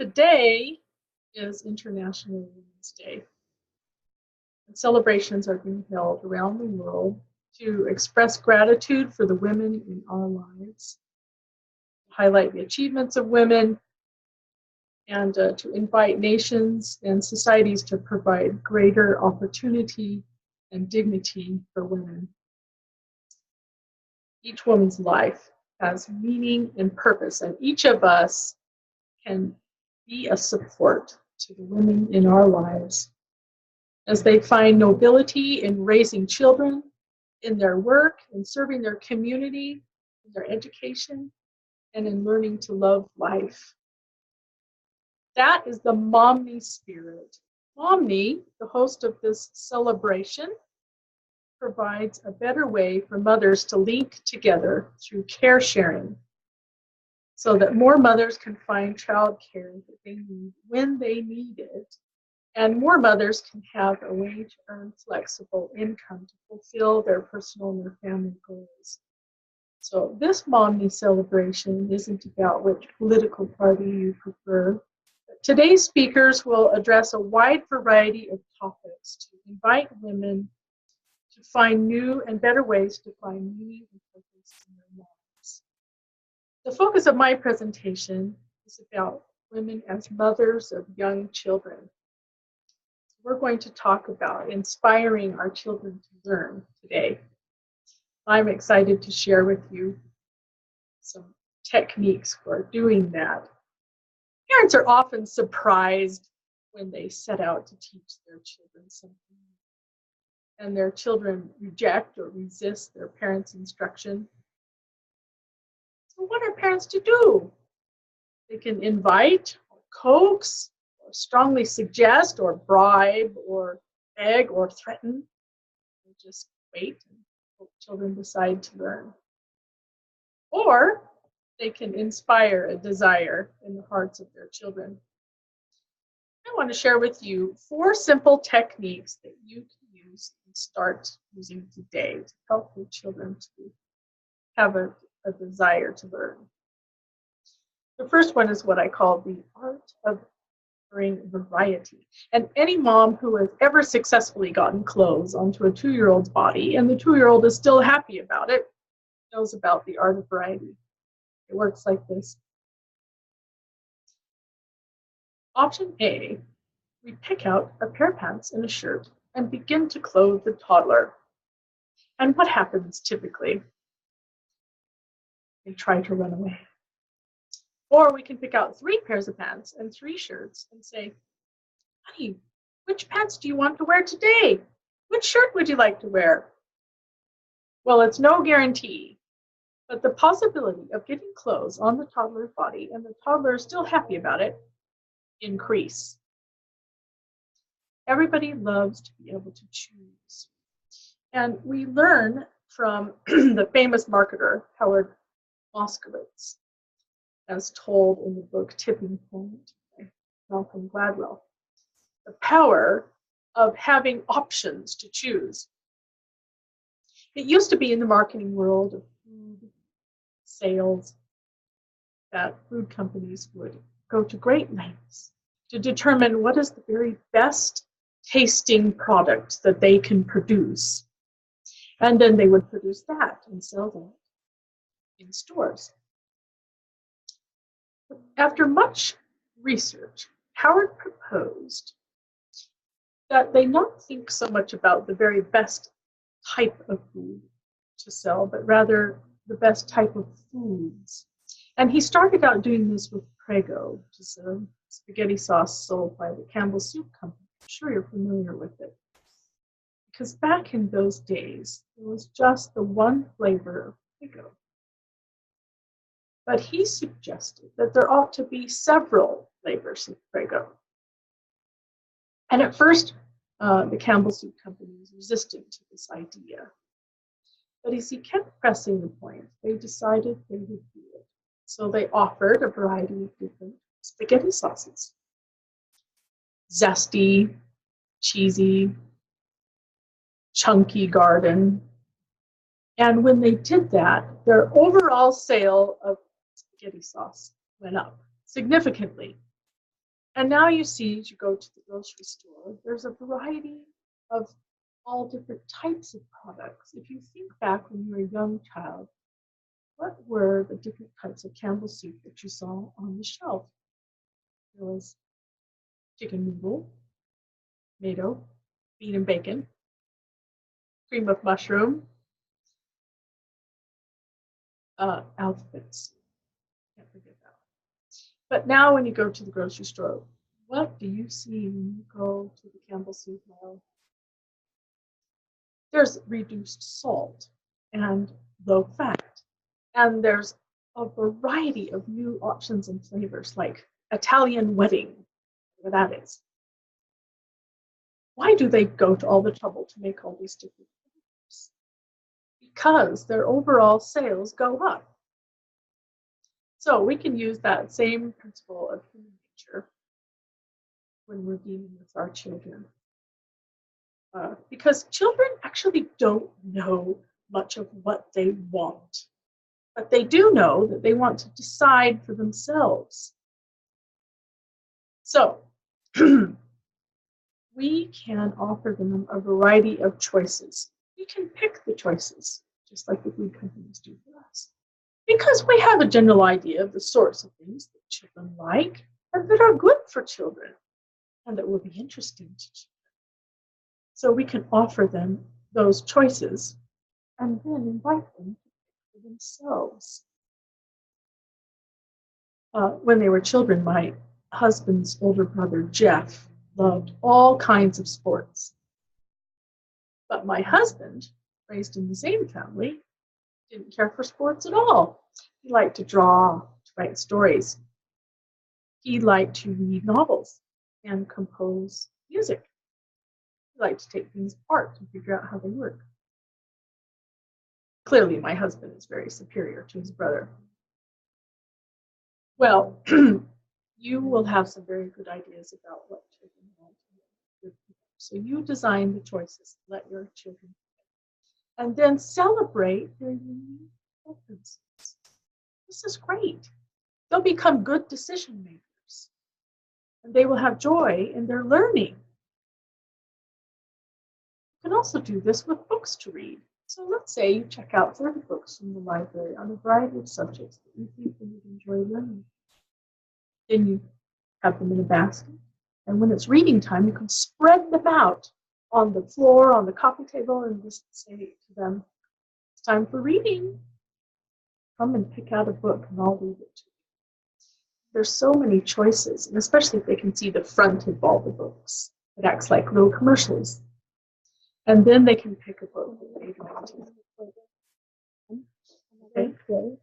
Today is International Women's Day. And celebrations are being held around the world to express gratitude for the women in our lives, highlight the achievements of women, and to invite nations and societies to provide greater opportunity and dignity for women. Each woman's life has meaning and purpose, and each of us can be a support to the women in our lives as they find nobility in raising children, in their work, in serving their community, in their education, and in learning to love life. That is the Momni spirit. Momni, the host of this celebration, provides a better way for mothers to link together through care sharing so that more mothers can find child care that they need when they need it, and more mothers can have a way to earn flexible income to fulfill their personal and their family goals. So this Momni celebration isn't about which political party you prefer. Today's speakers will address a wide variety of topics to invite women to find new and better ways to find meaning and purpose in their lives. The focus of my presentation is about women as mothers of young children. We're going to talk about inspiring our children to learn today. I'm excited to share with you some techniques for doing that. Parents are often surprised when they set out to teach their children something, and their children reject or resist their parents' instruction. So what are parents to do? They can invite, or coax, or strongly suggest, or bribe, or beg, or threaten, or just wait and hope children decide to learn. Or they can inspire a desire in the hearts of their children. I want to share with you 4 simple techniques that you can use and start using today to help your children to have a desire to learn. The first one is what I call the art of offering variety. And any mom who has ever successfully gotten clothes onto a 2-year-old's body and the 2-year-old is still happy about it knows about the art of variety. It works like this. Option A, we pick out a pair of pants and a shirt and begin to clothe the toddler. And what happens typically? They try to run away. Or we can pick out 3 pairs of pants and 3 shirts and say, honey, which pants do you want to wear today? Which shirt would you like to wear? Well, it's no guarantee, but the possibility of getting clothes on the toddler's body and the toddler is still happy about it increase. Everybody loves to be able to choose. And we learn from the famous marketer, Howard Moskowitz, as told in the book Tipping Point by Malcolm Gladwell, the power of having options to choose. It used to be in the marketing world of food sales that food companies would go to great lengths to determine what is the very best tasting product that they can produce. And then they would produce that and sell that in stores. After much research, Howard proposed that they not think so much about the very best type of food to sell, but rather the best type of foods. And he started out doing this with Prego, which is a spaghetti sauce sold by the Campbell Soup Company. I'm sure you're familiar with it. Because back in those days, there was just the one flavor of Prego. But he suggested that there ought to be several flavors of Prego. And at first, the Campbell Soup Company was resistant to this idea. But as he kept pressing the point, they decided they would do it. So they offered a variety of different spaghetti sauces. Zesty, cheesy, chunky garden. And when they did that, their overall sale of spaghetti sauce went up significantly. And now you see, as you go to the grocery store, there's a variety of all different types of products. If you think back when you were a young child, what were the different types of Campbell soup that you saw on the shelf? There was chicken noodle, tomato, bean and bacon, cream of mushroom, alphabets. Can't forget that. But now when you go to the grocery store, what do you see when you go to the Campbell soup aisle? There's reduced salt and low fat. And there's a variety of new options and flavors like Italian wedding, whatever that is. Why do they go to all the trouble to make all these different flavors? Because their overall sales go up. So we can use that same principle of human nature when we're dealing with our children. Because children actually don't know much of what they want, but they do know that they want to decide for themselves. So we can offer them a variety of choices. We can pick the choices, just like the food companies do for us. Because we have a general idea of the sorts of things that children like and that are good for children and that will be interesting to children. So we can offer them those choices and then invite them to pick for themselves. When they were children, my husband's older brother, Jeff, loved all kinds of sports. But my husband, raised in the same family, didn't care for sports at all. He liked to draw, to write stories. He liked to read novels and compose music. He liked to take things apart and figure out how they work. Clearly, my husband is very superior to his brother. Well, you will have some very good ideas about what children want. So you design the choices, let your children pick, and then celebrate their unique preferences. This is great. They'll become good decision makers, and they will have joy in their learning. You can also do this with books to read. So let's say you check out 30 books from the library on a variety of subjects that you think you would enjoy learning. Then you have them in a basket. And when it's reading time, you can spread them out on the floor, on the coffee table, and just say to them, it's time for reading. Come and pick out a book and I'll read it to you. There's so many choices, and especially if they can see the front of all the books. It acts like little commercials. And then they can pick a book that they want to. Okay.